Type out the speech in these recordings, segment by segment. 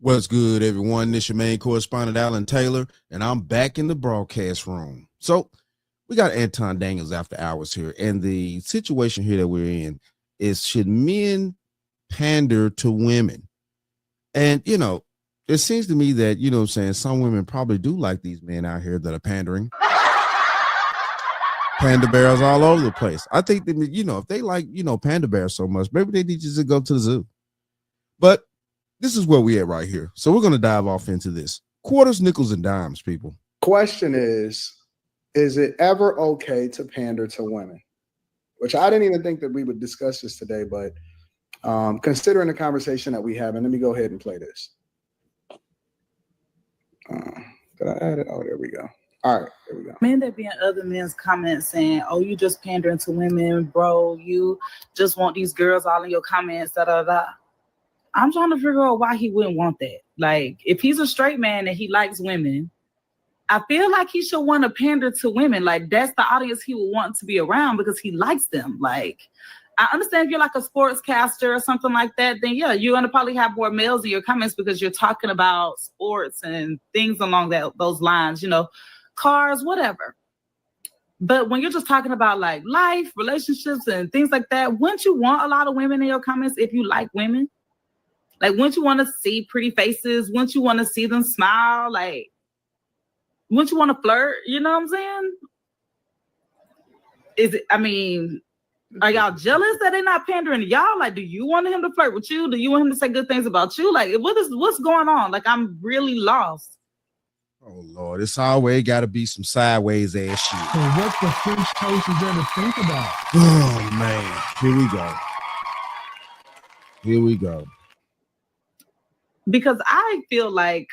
What's good, everyone? This your main correspondent, Alan Taylor, and I'm back in the broadcast room. So we got Anton Daniels after hours here, and the situation here that we're in is, should men pander to women? And, it seems to me that, what I'm saying, some women probably do like these men out here that are pandering. Panda bears all over the place. I think that, if they like, panda bears so much, maybe they need you to go to the zoo. But this is where we at right here. So we're going to dive off into this. Quarters, nickels, and dimes, people. Question is it ever okay to pander to women? Which I didn't even think that we would discuss this today, but considering the conversation that we have, and let me go ahead and play this. Did I add it? Oh, there we go. All right, there we go. Men that be in other men's comments saying, "Oh, you just pandering to women, bro. You just want these girls all in your comments, da da da." I'm trying to figure out why he wouldn't want that. Like, if he's a straight man and he likes women, I feel like he should want to pander to women. Like, that's the audience he would want to be around because he likes them. Like, I understand if you're like a sportscaster or something like that, then yeah, you're going to probably have more males in your comments because you're talking about sports and things along those lines, cars, whatever. But when you're just talking about like life, relationships, and things like that, wouldn't you want a lot of women in your comments if you like women? Like, wouldn't you want to see pretty faces? Wouldn't you want to see them smile? Like, wouldn't you want to flirt? You know what I'm saying? Are y'all jealous that they're not pandering to y'all? Like, do you want him to flirt with you? Do you want him to say good things about you? Like, what's going on? Like, I'm really lost. Oh, Lord, it's always got to be some sideways ass shit. So what the French toast is there to think about? Oh, man. Here we go. Because I feel like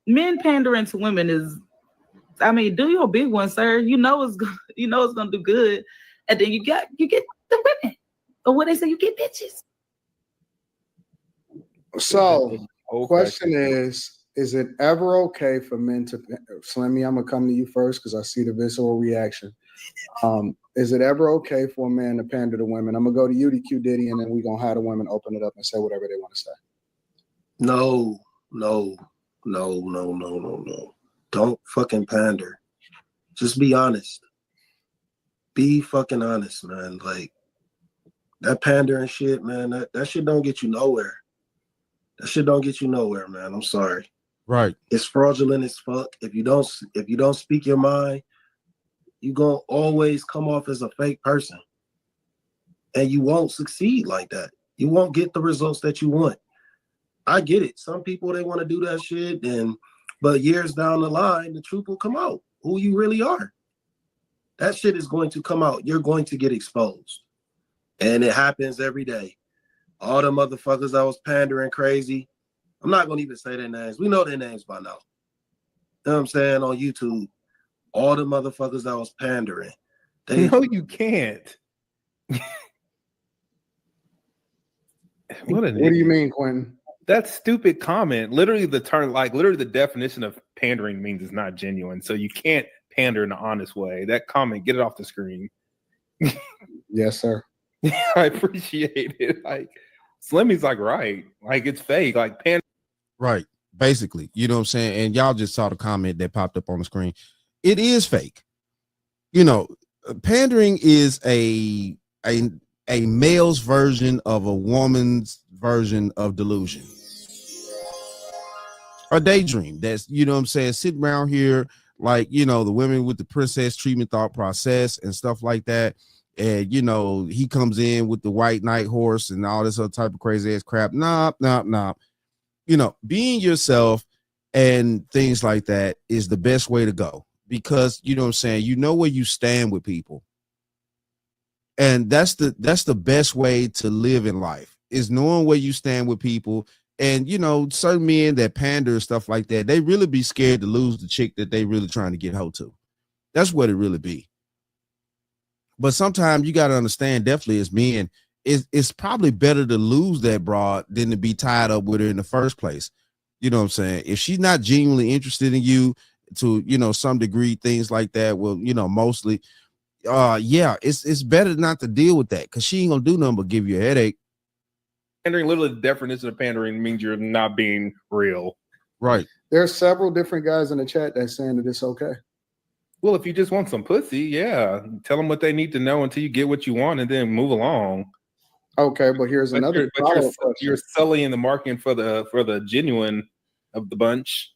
men pandering to women is, do your big one, sir. You know it's gonna do good, and then you get the women, or what they say, you get bitches. So, question is it ever okay for men to, Slimmy, I'm gonna come to you first because I see the visceral reaction. Is it ever okay for a man to pander to women? I'm gonna go to you, to Q Diddy, and then we're gonna have the women open it up and say whatever they want to say. No. Don't fucking pander. Just be honest. Be fucking honest, man. Like, that pandering shit, man, that shit don't get you nowhere. That shit don't get you nowhere, man. I'm sorry. Right. It's fraudulent as fuck. If you don't speak your mind, you gonna always come off as a fake person. And you won't succeed like that. You won't get the results that you want. I get it. Some people, they want to do that shit, but years down the line, the truth will come out, who you really are. That shit is going to come out. You're going to get exposed. And it happens every day. All the motherfuckers that was pandering crazy, I'm not going to even say their names. We know their names by now. You know what I'm saying? On YouTube, all the motherfuckers that was pandering. No, you can't. What do you mean, Quentin? That stupid comment, literally the definition of pandering means it's not genuine. So you can't pander in an honest way. That comment, get it off the screen. Yes, sir. I appreciate it. Like, Slimmy's like, right. Like, it's fake. Like, Right. Basically, you know what I'm saying? And y'all just saw the comment that popped up on the screen. It is fake. Pandering is a male's version of a woman's version of delusion. A daydream. That's, you know what I'm saying, sitting around here like, the women with the princess treatment thought process and stuff like that. And, he comes in with the white knight horse and all this other type of crazy ass crap. Nah. Being yourself and things like that is the best way to go, because, you know what I'm saying, you know where you stand with people. And that's the best way to live in life, is knowing where you stand with people. And, certain men that pander and stuff like that, they really be scared to lose the chick that they really trying to get hold to. That's what it really be. But sometimes you got to understand, definitely as men, it's probably better to lose that broad than to be tied up with her in the first place. You know what I'm saying? If she's not genuinely interested in you to, some degree, things like that, well, mostly, it's better not to deal with that, because she ain't gonna do nothing but give you a headache. Pandering, literally, the definition of pandering means you're not being real. Right. There's several different guys in the chat that's saying that it's okay. Well, if you just want some pussy, yeah, tell them what they need to know until you get what you want, and then move along. Okay, but here's another follow-up question. You're sullying the marketing for the genuine of the bunch.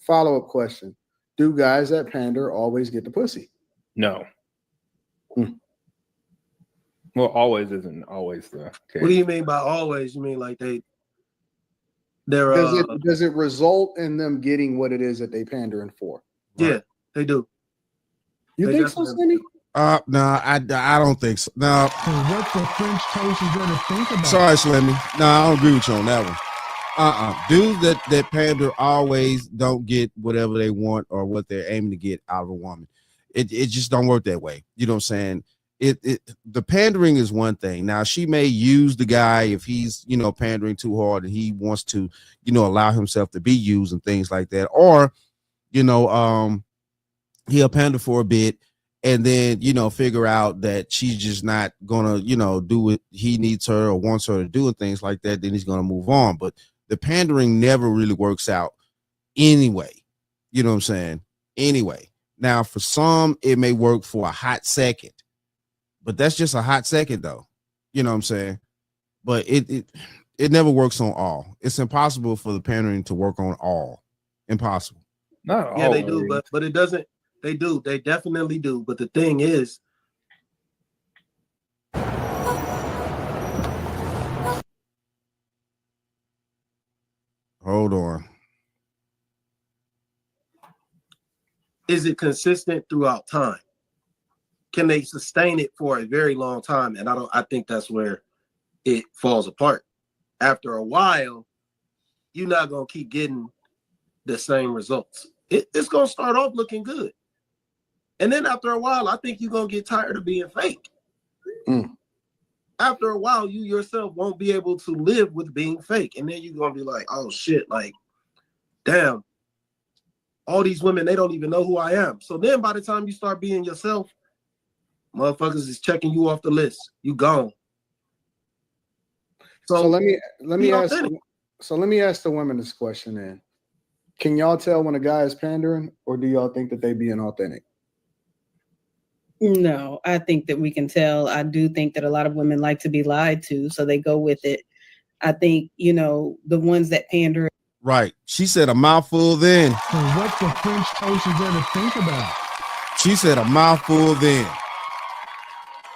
Follow-up question: do guys that pander always get the pussy? No. Well, always isn't always the case. What do you mean by always? You mean like they're does it result in them getting what it is that they pandering for? Yeah, Right. they do. You They think so, definitely- Cindy? No, I don't think so. No, So what the French toast is going to think about? sorry, Slimmy. No, I don't agree with you on that one. Dudes that pander always don't get whatever they want or what they're aiming to get out of a woman. It just don't work that way. You know what I'm saying? The pandering is one thing. Now she may use the guy if he's, you know, pandering too hard and he wants to, you know, allow himself to be used and things like that. Or, you know, he'll pander for a bit and then, you know, figure out that she's just not gonna, you know, do what he needs her or wants her to do and things like that. Then he's gonna move on. But the pandering never really works out anyway. You know what I'm saying? Anyway. Now, for some, it may work for a hot second, but that's just a hot second, though. You know what I'm saying? But it never works on all. It's impossible for the pandering to work on all. Impossible. Not Yeah, all. they do, but it doesn't. They do. They definitely do. But the thing is, Hold on. is it consistent throughout time? Can they sustain it for a very long time? And I think that's where it falls apart. After a while, you're not gonna keep getting the same results. It's gonna start off looking good. And then after a while, I think you're gonna get tired of being fake. After a while, you yourself won't be able to live with being fake. And then you're gonna be like, oh shit, like, damn, all these women, they don't even know who I am. So then by the time you start being yourself, motherfuckers is checking you off the list. You gone. So let me ask. authentic. So let me ask the women this question then. Can y'all tell when a guy is pandering, or do y'all think that they being authentic? No, I think that we can tell. I do think that a lot of women like to be lied to, so they go with it. I think, you know, the ones that pander. Right. She said a mouthful then. So what the French toast is going to think about? She said a mouthful then.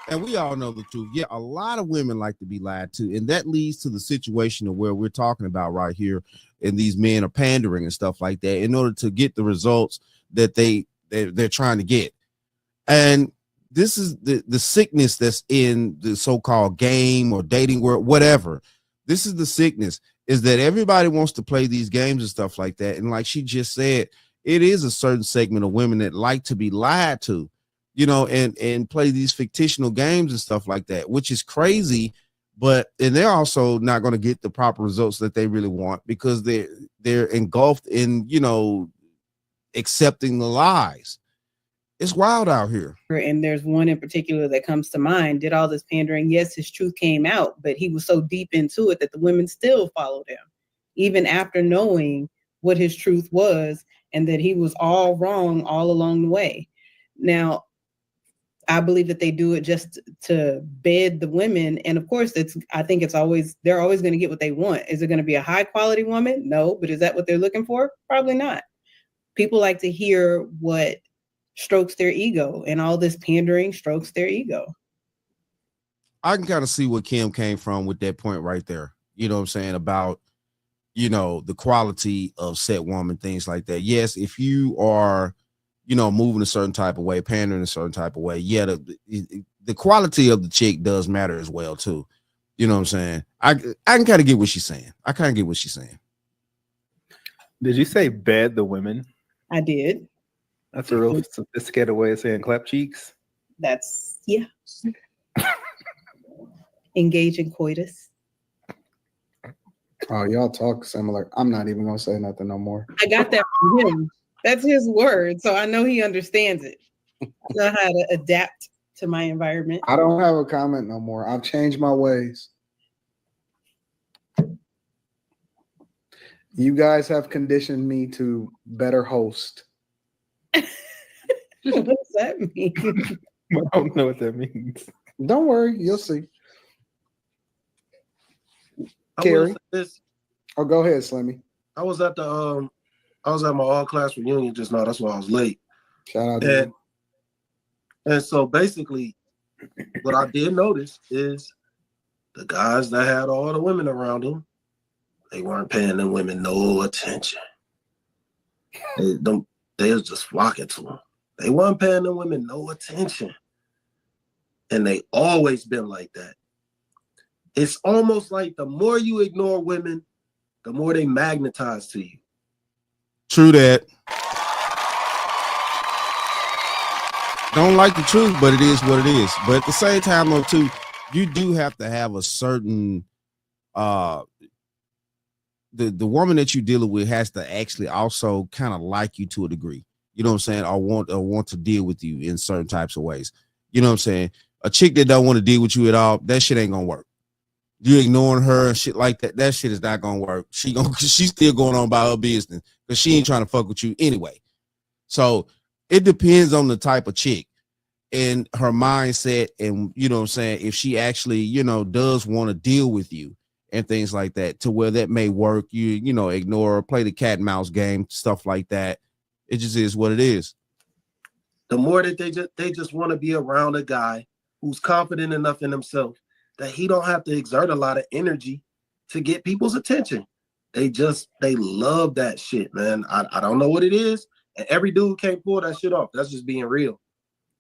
And we all know the truth. Yeah, a lot of women like to be lied to. And that leads to the situation of where we're talking about right here. And these men are pandering and stuff like that in order to get the results that they're trying to get. And this is the sickness that's in the so-called game or dating world, whatever. This is the sickness, is that everybody wants to play these games and stuff like that. And like she just said, it is a certain segment of women that like to be lied to, you know, and play these fictional games and stuff like that, which is crazy. And they're also not going to get the proper results that they really want because they're engulfed in, you know, accepting the lies. It's wild out here. And there's one in particular that comes to mind, did all this pandering. Yes, his truth came out, but he was so deep into it that the women still followed him, even after knowing what his truth was and that he was all wrong all along the way. Now, I believe that they do it just to bed the women. And of course, I think they're always going to get what they want. Is it going to be a high quality woman? No, but is that what they're looking for? Probably not. People like to hear what strokes their ego, and all this pandering strokes their ego. I can kind of see what Kim came from with that point right there. You know what I'm saying? About, you know, the quality of said woman, things like that. Yes, if you are, you know, moving a certain type of way, pandering a certain type of way, yeah, the quality of the chick does matter as well too. You know what I'm saying? I can kind of get what she's saying. Did you say bed the women? I did. That's a real sophisticated way of saying clap cheeks. That's, yeah. Engage in coitus. Oh, y'all talk similar. I'm not even gonna say nothing no more. I got that from him. That's his word, so I know he understands it. I know how to adapt to my environment. I don't have a comment no more. I've changed my ways. You guys have conditioned me to better host. What does that mean? I don't know what that means. Don't worry, you'll see. I will Carrie? say this. Oh, go ahead, Slimmy. I was at my all class reunion just now. That's why I was late. Shout out to you. And so basically, what I did notice is the guys that had all the women around them, they weren't paying the women no attention. They was just flocking to them. They weren't paying the women no attention. And they always been like that. It's almost like the more you ignore women, the more they magnetize to you. True that. Don't like the truth, but it is what it is. But at the same time, though, too, you do have to have a certain the woman that you're dealing with has to actually also kind of like you to a degree. You know what I'm saying? Or want to deal with you in certain types of ways. You know what I'm saying? A chick that don't want to deal with you at all, that shit ain't gonna work. You ignoring her and shit like that, that shit is not gonna work. She's still going on about her business because she ain't trying to fuck with you anyway. So it depends on the type of chick and her mindset, and you know what I'm saying, if she actually, you know, does want to deal with you and things like that, to where that may work. You know, ignore her, play the cat and mouse game, stuff like that. It just is what it is. The more that they just want to be around a guy who's confident enough in himself that he don't have to exert a lot of energy to get people's attention. They love that shit, man. I don't know what it is. And every dude can't pull that shit off. That's just being real.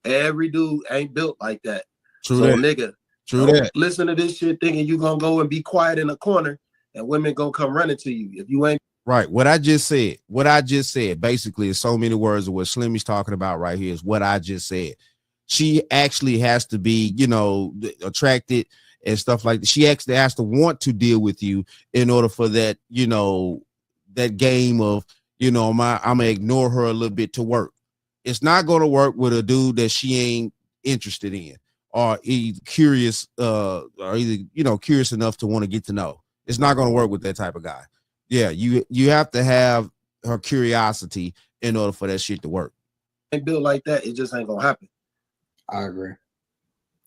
Every dude ain't built like that. True so that. Nigga, True don't that. listen to this shit thinking you gonna go and be quiet in a corner and women gonna come running to you. If you ain't right, what I just said basically is so many words of what Slimmy's talking about right here is what I just said. She actually has to be, you know, attracted and stuff like that. She actually has to want to deal with you in order for that, you know, that game of, you know, I'm gonna ignore her a little bit to work. It's not going to work with a dude that she ain't interested in or curious, or either, you know, curious enough to want to get to know. It's not going to work with that type of guy. Yeah, you have to have her curiosity in order for that shit to work. ain't built like that, it just ain't gonna happen. I agree.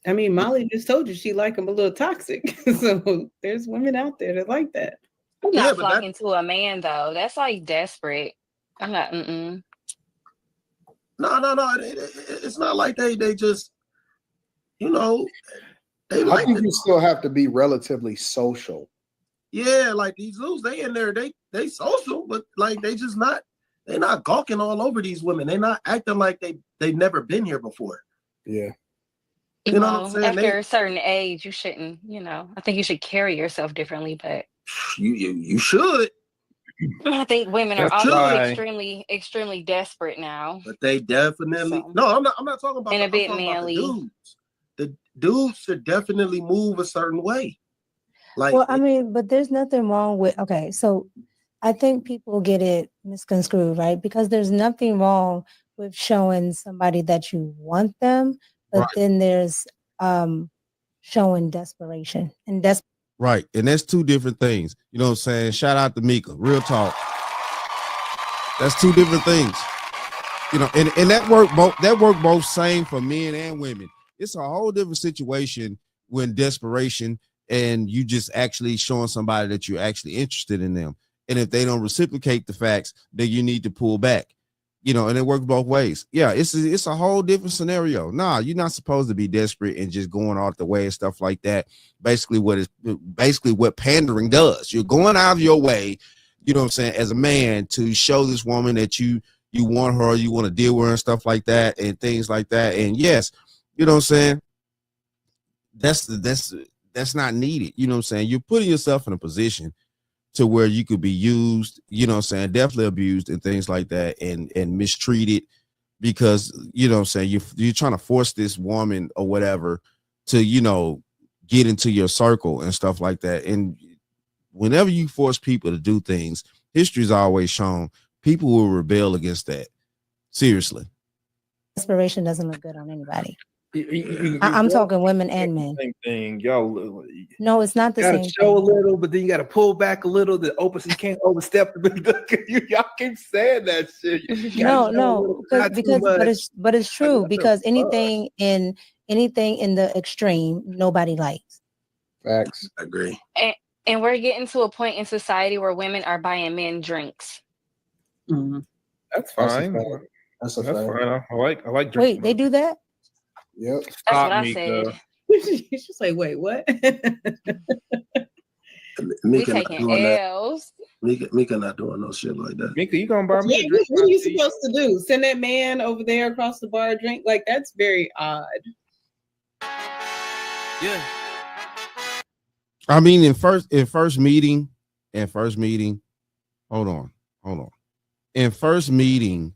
I mean, Molly just told you she like him a little toxic. So there's women out there that like that. I'm Yeah, not but flocking to a man though. That's like desperate. I'm not. No. It's not like they just, you know, they I like think it. you still have to be relatively social. Yeah, like these dudes, they in there, they social, but like they're not gawking all over these women. They're not acting like they've never been here before. Yeah. You know what I'm saying? After a certain age, you shouldn't. You know, I think you should carry yourself differently. But You should. I think women are That's also why- extremely desperate now. But they definitely So. no. I'm not talking about. And a I'm bit talking about the manly. dudes. The dudes should definitely move a certain way. Like, Well, I mean, but there's nothing wrong with, okay, so I think people get it misconstrued, right? Because there's nothing wrong with showing somebody that you want them, but Right. then there's showing desperation and Right. And that's two different things. You know what I'm saying? Shout out to Mika. Real talk. That's two different things. You know, and that work both same for men and women. It's a whole different situation when desperation and you just actually showing somebody that you're actually interested in them. And if they don't reciprocate the facts, then you need to pull back. You know, and it works both ways. Yeah, it's a whole different scenario. Nah, you're not supposed to be desperate and just going out the way and stuff like that. Basically what pandering does. You're going out of your way, you know what I'm saying, as a man to show this woman that you want her, you want to deal with her and stuff like that and things like that. And yes, you know what I'm saying? That's not needed. You know what I'm saying? You're putting yourself in a position to where you could be used, you know what I'm saying, definitely abused and things like that and mistreated because, you know what I'm saying, you're trying to force this woman or whatever to, you know, get into your circle and stuff like that. And whenever you force people to do things, history's always shown people will rebel against that. Seriously. desperation doesn't look good on anybody. I'm talking women and men. Same thing, yo. No, it's not the You gotta same show a thing. little, but then you gotta pull back a little to open, so you can't overstep. Y'all keep saying that shit. You gotta show a No, little, not too much. but it's true What the because fuck? anything in the extreme, nobody likes. Facts. I agree. And we're getting to a point in society where women are buying men drinks. Mhm. That's That's a fine. fact. That's a That's fact. fine. I like drinking. Wait, they do that? Yep. That's Stop what I me, said. girl. She's like, wait, what? We Mika not taking doing that. L's. Mika not doing no shit like that. Mika, you gonna buy me a Yeah, drink? what are you supposed to do? Send that man over there across the bar a drink? Like, that's very odd. Yeah. I mean, in first meeting, hold on. In first meeting,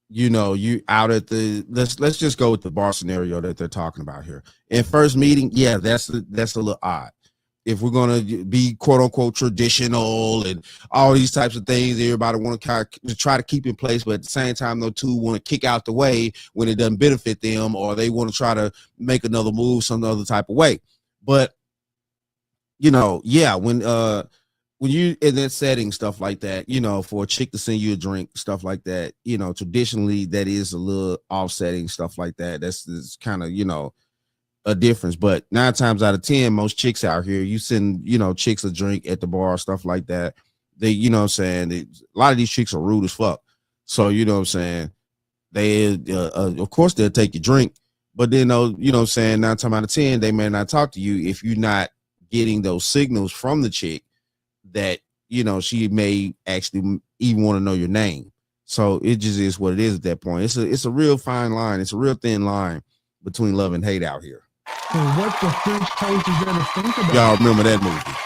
you know, you out at the let's just go with the bar scenario that they're talking about here. In first meeting, yeah, that's a little odd. If we're gonna be quote unquote traditional and all these types of things, everybody want to kind of try to keep in place, but at the same time, those two want to kick out the way when it doesn't benefit them, or they want to try to make another move some other type of way. But you know, yeah, when you in that setting, stuff like that, you know, for a chick to send you a drink, stuff like that, you know, traditionally that is a little offsetting, stuff like that. That's kind of, you know, a difference. But 9 times out of 10, most chicks out here, you send, you know, chicks a drink at the bar, stuff like that. They, you know what I'm saying? A lot of these chicks are rude as fuck. So, you know what I'm saying? They, of course, they'll take your drink, but then, you know what I'm saying? 9 times out of 10, they may not talk to you if you're not getting those signals from the chick that, you know, she may actually even want to know your name. So it just is what it is at that point. It's a real fine line. It's a real thin line between love and hate out here. So what the French toast is there to think about? Y'all remember that movie?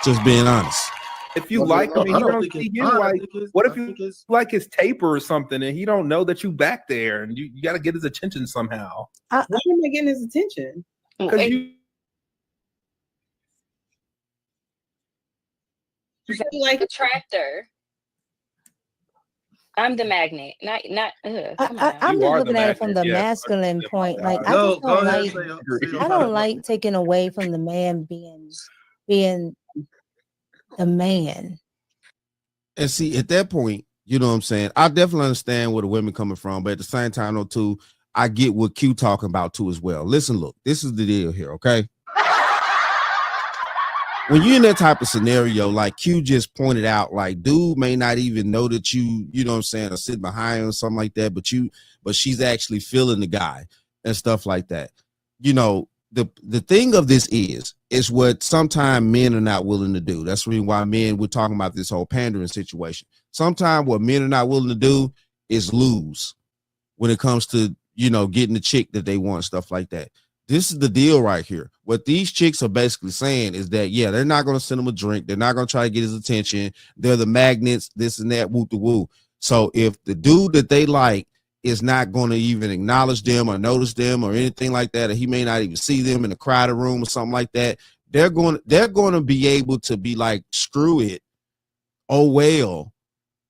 Just being honest. If you like him and he don't see you, like, what if you like his taper or something and he don't know that you back there and you got to get his attention somehow? Why am I getting his attention? Because you like a tractor. I'm the magnet, not. I'm just looking at it from the masculine point. Like I just don't like. I don't like taking away from the man being the man. And see, at that point, you know what I'm saying? I definitely understand where the women coming from, but at the same time, though, too, I get what Q talking about too as well. Listen, look, this is the deal here, okay? When you're in that type of scenario, like Q just pointed out, like dude may not even know that you know what I'm saying, or sit behind him or something like that, but she's actually feeling the guy and stuff like that. You know, the thing of this is what sometimes men are not willing to do. That's the reason why we're talking about this whole pandering situation. Sometimes what men are not willing to do is lose when it comes to, you know, getting the chick that they want, stuff like that. This is the deal right here. What these chicks are basically saying is that, yeah, they're not going to send him a drink. They're not going to try to get his attention. They're the magnets, this and that, whoop the woo. So if the dude that they like is not going to even acknowledge them or notice them or anything like that, or he may not even see them in the crowded room or something like that, they're going to be able to be like, screw it. Oh, well,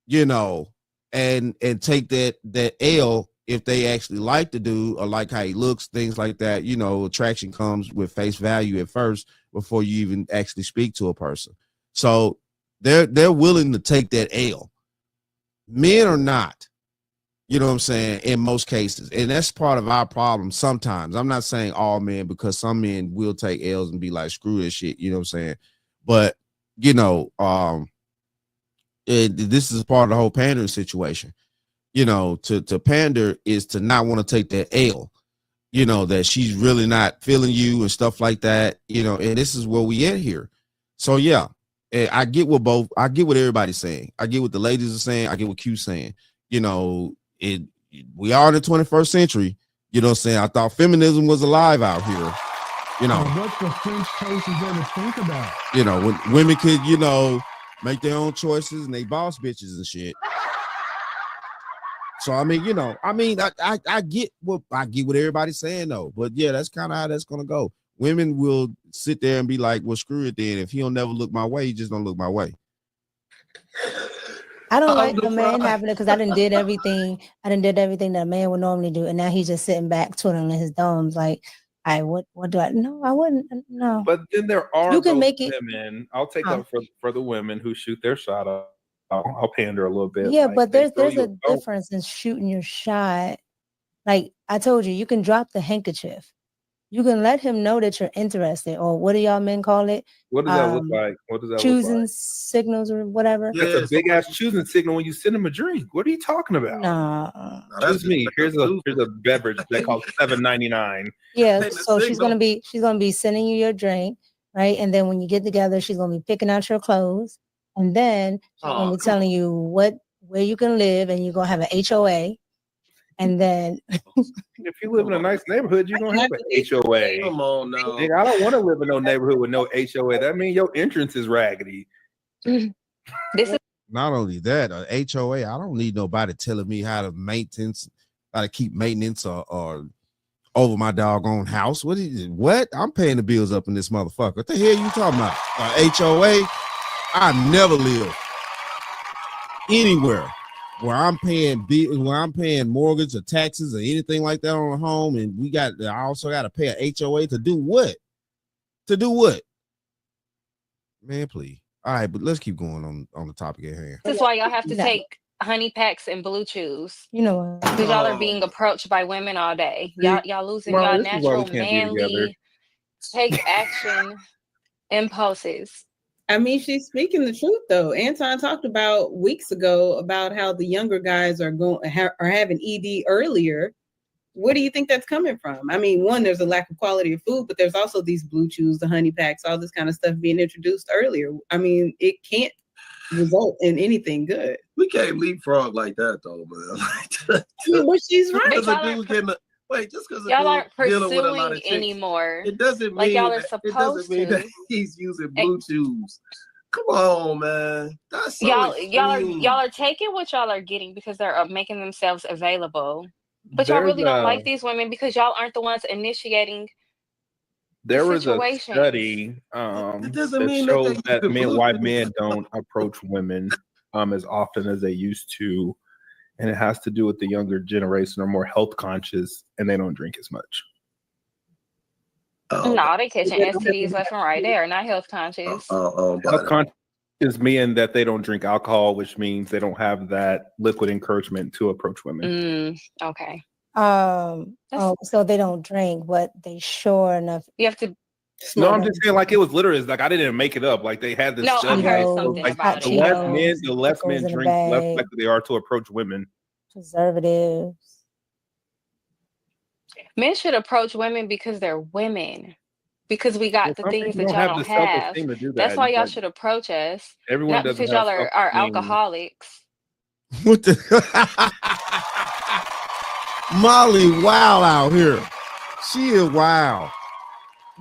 you know, and take that L if they actually like the dude or like how he looks, things like that. You know, attraction comes with face value at first before you even actually speak to a person. So they're willing to take that L. Men are not, you know what I'm saying, in most cases. And that's part of our problem sometimes. I'm not saying all men, because some men will take L's and be like, screw this shit, you know what I'm saying? But, you know, this is part of the whole pandering situation. You know, to pander is to not want to take that L, you know, that she's really not feeling you and stuff like that, you know, and this is where we at here. So yeah, I get what everybody's saying. I get what the ladies are saying. I get what Q's saying. You know, we are in the 21st century. You know what I'm saying? I thought feminism was alive out here. You know, what the French toast is there to think about? You know, when women could, you know, make their own choices and they boss bitches and shit. So I mean, you know, I get what everybody's saying though, but yeah, that's kind of how that's gonna go. Women will sit there and be like, "Well, screw it then. If he don't never look my way, he just don't look my way." I don't like I'm a man surprised. having it because I done did everything. I done did everything that a man would normally do, and now he's just sitting back twiddling his thumbs. Like, what do I? No, I wouldn't. No, But then there are you can those make it. women. I'll take Huh. up for the women who shoot their shot. I'll pander a little bit. Yeah, like, but they there's throw there's you a difference in shooting your shot. Like I told you, you can drop the handkerchief. You can let him know that you're interested, or what do y'all men call it? What does that look like? What does that look Choosing like? signals or whatever. That's Yeah, a big ass choosing signal when you send him a drink. What are you talking about? Nah. Now, that's Choose me. just Here's a beverage they call $7.99. Yeah, Ain't the so she's signal. gonna be sending you your drink, right? And then when you get together, she's gonna be picking out your clothes, and then she's gonna Oh, be come telling you where you can live, and you're gonna have an HOA, and then If you live in a nice neighborhood, you're gonna have an HOA. Come on now. Nigga, I don't want to live in no neighborhood with no HOA. That means your entrance is raggedy. This is Not only that, HOA, I don't need nobody telling me how to keep maintenance or over my doggone house. What? I'm paying the bills up in this motherfucker. What the hell you talking about? HOA? I never live anywhere where I'm paying mortgage or taxes or anything like that on a home, and I also got to pay a HOA to do what? To do what? Man, please. All right, but let's keep going on the topic at hand. this is why y'all have to No. take honey packs and blue chews. you know what? Because y'all are being approached by women all day. Y'all losing Well, y'all this is why we natural can't be together. manly take action impulses. I mean, she's speaking the truth though. Anton talked about weeks ago about how the younger guys are having ED earlier. Where do you think that's coming from? I mean, one, there's a lack of quality of food, but there's also these blue chews, the honey packs, all this kind of stuff being introduced earlier. I mean, it can't result in anything good. We can't leapfrog like that though, man. But she's But right. Just y'all because a aren't, dude just because a y'all dude aren't dealing with a lot of pursuing chicks, anymore. it doesn't Like mean y'all are that, it doesn't supposed mean that to. he's using blue chews. Come on, man. That's so Y'all extreme. are taking what y'all are getting because they're making themselves available. But y'all There's really don't like these women because y'all aren't the ones initiating There was a situations. study It doesn't that mean that shows they that white men don't approach women as often as they used to, and it has to do with the younger generation are more health conscious and they don't drink as much. No, they catching STDs left and right. They are not health conscious. Health conscious meaning that they don't drink alcohol, which means they don't have that liquid encouragement to approach women. Okay. So they don't drink, but they sure enough. You have to. No, I'm just saying, like, it was literally like I didn't make it up. Like they had this. No, I study, heard like, something like, about the it. less men pickles in a drink, less bag. likely they are to approach women. Preservatives. Men should approach women because they're women. Because we got the Some things people that y'all don't have don't the have. self-esteem to do that. That's why y'all Like, should approach us. everyone Not doesn't because have y'all are self-esteem. alcoholics. What the Molly wild out here. She is wild.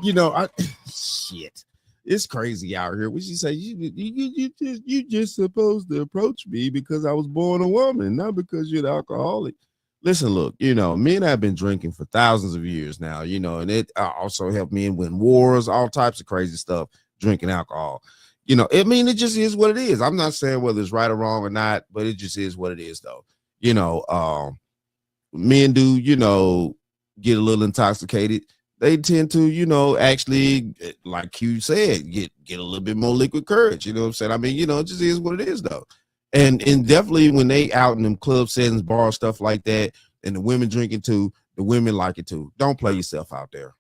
You know, shit. It's crazy out here. What she say? You just supposed to approach me because I was born a woman, not because you're an alcoholic. Listen, look, you know, men have been drinking for thousands of years now, you know, and it also helped men win wars, all types of crazy stuff, drinking alcohol. You know, I mean, it just is what it is. I'm not saying whether it's right or wrong or not, but it just is what it is, though. You know, men do, you know, get a little intoxicated. They tend to, you know, actually, like you said, get a little bit more liquid courage. You know what I'm saying? I mean, you know, it just is what it is, though. And definitely when they out in them club settings, bar, stuff like that, and the women drinking too, the women like it too. Don't play yourself out there.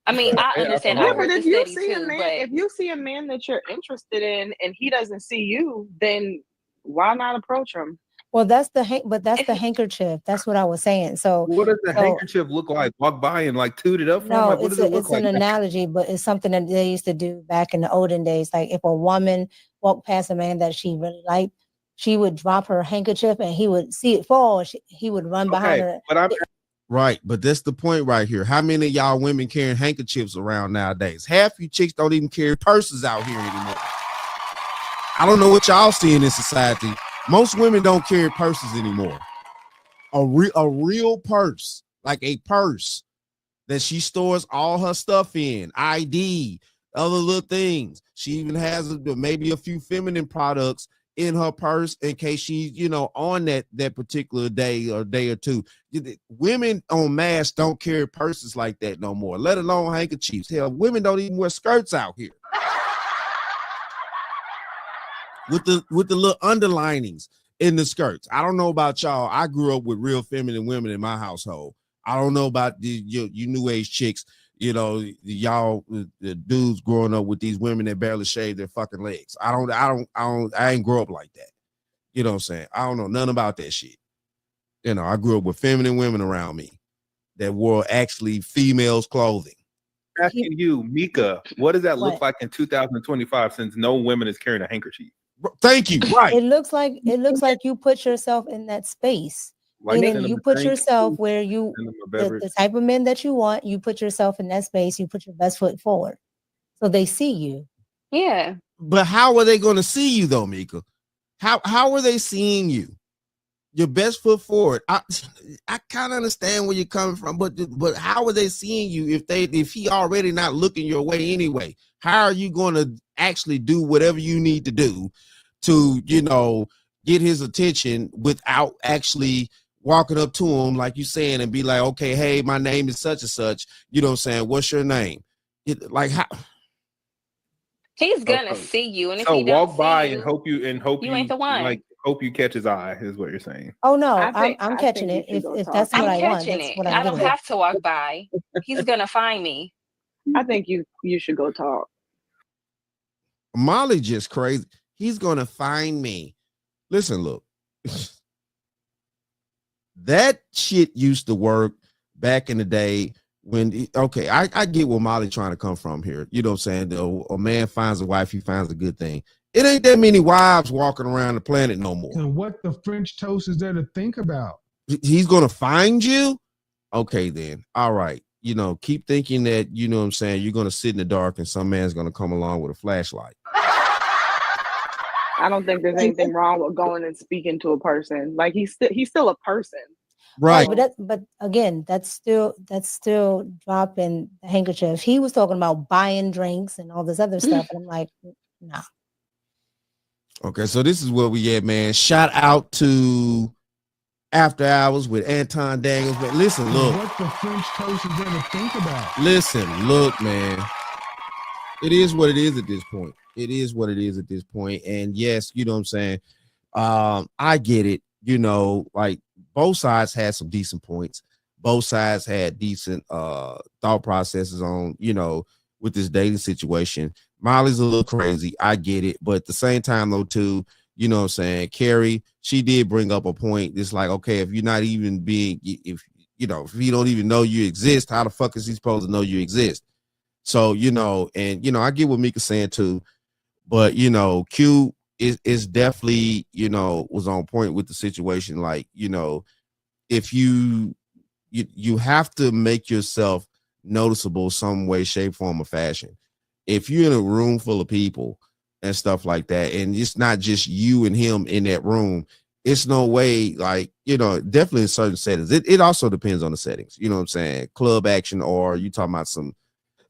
I mean, I understand. I Yeah, but heard the if you study see a too, man, but if you see a man that you're interested in and he doesn't see you, then why not approach him? Well, that's the handkerchief. That's what I was saying. So what does the handkerchief look like? Walk by and like toot it up for him? No, Like, what does it look it's like? an analogy, but it's something that they used to do back in the olden days. Like if a woman walked past a man that she really liked, she would drop her handkerchief and he would see it fall. He would run behind her. But I'm right, but that's the point right here. How many of y'all women carrying handkerchiefs around nowadays? Half you chicks don't even carry purses out here anymore. I don't know what y'all see in this society. Most women don't carry purses anymore. A real purse, like a purse that she stores all her stuff in, ID, other little things. She even has maybe a few feminine products in her purse in case she's, you know, on that particular day or day or two. Women on masks don't carry purses like that no more, let alone handkerchiefs. Hell, women don't even wear skirts out here with the little underlinings in the skirts. I don't know about y'all. I grew up with real feminine women in my household. I don't know about you new age chicks. You know, y'all, the dudes growing up with these women that barely shave their fucking legs. I ain't grow up like that. You know what I'm saying? I don't know nothing about that shit. You know, I grew up with feminine women around me that wore actually females' clothing. Asking you, Mika, what does that look like in 2025 since no women is carrying a handkerchief? Thank you. Right. It looks like you put yourself in that space. Like meaning you put yourself where you the type of men that you want, you put yourself in that space, you put your best foot forward. So they see you. Yeah. But how are they going to see you though, Mika? How are they seeing you? Your best foot forward. I kind of understand where you're coming from, but how are they seeing you if he already not looking your way anyway? How are you going to actually do whatever you need to do to, you know, get his attention without actually walking up to him like you saying and be like, okay, hey, my name is such and such. You know what I'm saying? What's your name? Like how? He's gonna see you, and if so he don't walk by see and hope you ain't the one. like hope you catch his eye is what you're saying. Oh no, I'm catching it. If that's what I want, that's what I don't have to walk by. He's gonna find me. I think you should go talk. Molly just crazy. He's gonna find me. Listen, look. That shit used to work back in the day when, okay, I get where Molly trying to come from here. You know what I'm saying? A man finds a wife, he finds a good thing. It ain't that many wives walking around the planet no more. And what the French toast is there to think about? He's going to find you? Okay, then. All right. You know, keep thinking that, you know what I'm saying, you're going to sit in the dark and some man's going to come along with a flashlight. I don't think there's anything wrong with going and speaking to a person. Like he's still a person. Right. But again, that's still dropping the handkerchief. He was talking about buying drinks and all this other stuff. And I'm like, nah. Okay, so this is where we at, man. Shout out to After Hours with Anton Daniels. Man, listen, look. What the French toast is there to think about? Listen, look, man. It is what it is at this point. It is what it is at this point. And yes, you know what I'm saying? I get it. You know, like both sides had some decent points. Both sides had decent thought processes on, you know, with this dating situation. Molly's a little crazy. I get it. But at the same time, though, too, you know what I'm saying? Carrie, she did bring up a point. It's like, okay, if you're not even being, if you don't even know you exist, how the fuck is he supposed to know you exist? So, you know, and, you know, I get what Mika's saying, too. But, you know, Q is definitely, you know, was on point with the situation. Like, you know, if you have to make yourself noticeable some way, shape, form, or fashion. If you're in a room full of people and stuff like that, and it's not just you and him in that room, it's no way, like, you know, definitely in certain settings. It also depends on the settings. You know what I'm saying? Club action, or you talking about some,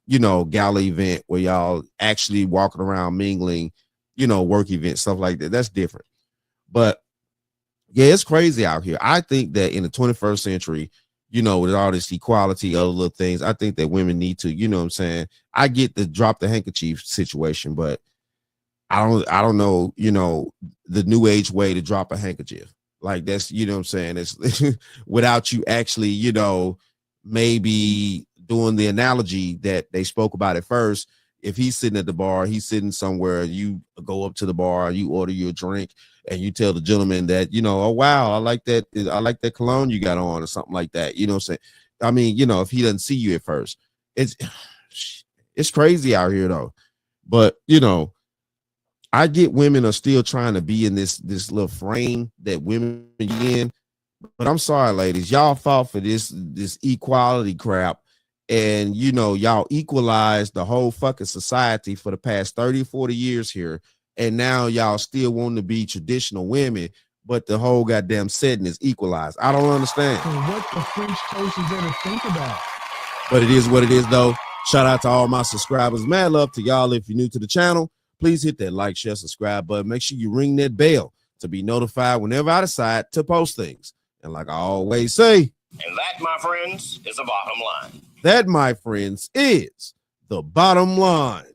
you know, gala event where y'all actually walking around mingling, you know, work event, stuff like that. That's different. But yeah, it's crazy out here. I think that in the 21st century, you know, with all this equality, other little things, I think that women need to, you know what I'm saying? I get the drop the handkerchief situation, but I don't know, you know, the new age way to drop a handkerchief. Like that's, you know what I'm saying? It's without you actually, you know, maybe doing the analogy that they spoke about at first. If he's sitting at the bar, he's sitting somewhere, you go up to the bar, you order you a drink, and you tell the gentleman that, you know, oh wow, I like that cologne you got on, or something like that. You know what I'm saying? I mean, you know, if he doesn't see you at first, it's crazy out here though. But you know, I get women are still trying to be in this little frame that women be in. But I'm sorry, ladies, y'all fought for this equality crap. And, you know, y'all equalized the whole fucking society for the past 30, 40 years here. And now y'all still want to be traditional women, but the whole goddamn setting is equalized. I don't understand. And what the French toast is there to think about? But it is what it is, though. Shout out to all my subscribers. Mad love to y'all. If you're new to the channel, Please hit that like, share, subscribe button. Make sure you ring that bell to be notified whenever I decide to post things. And like I always say, and that, my friends, is the bottom line. That, my friends, is the bottom line.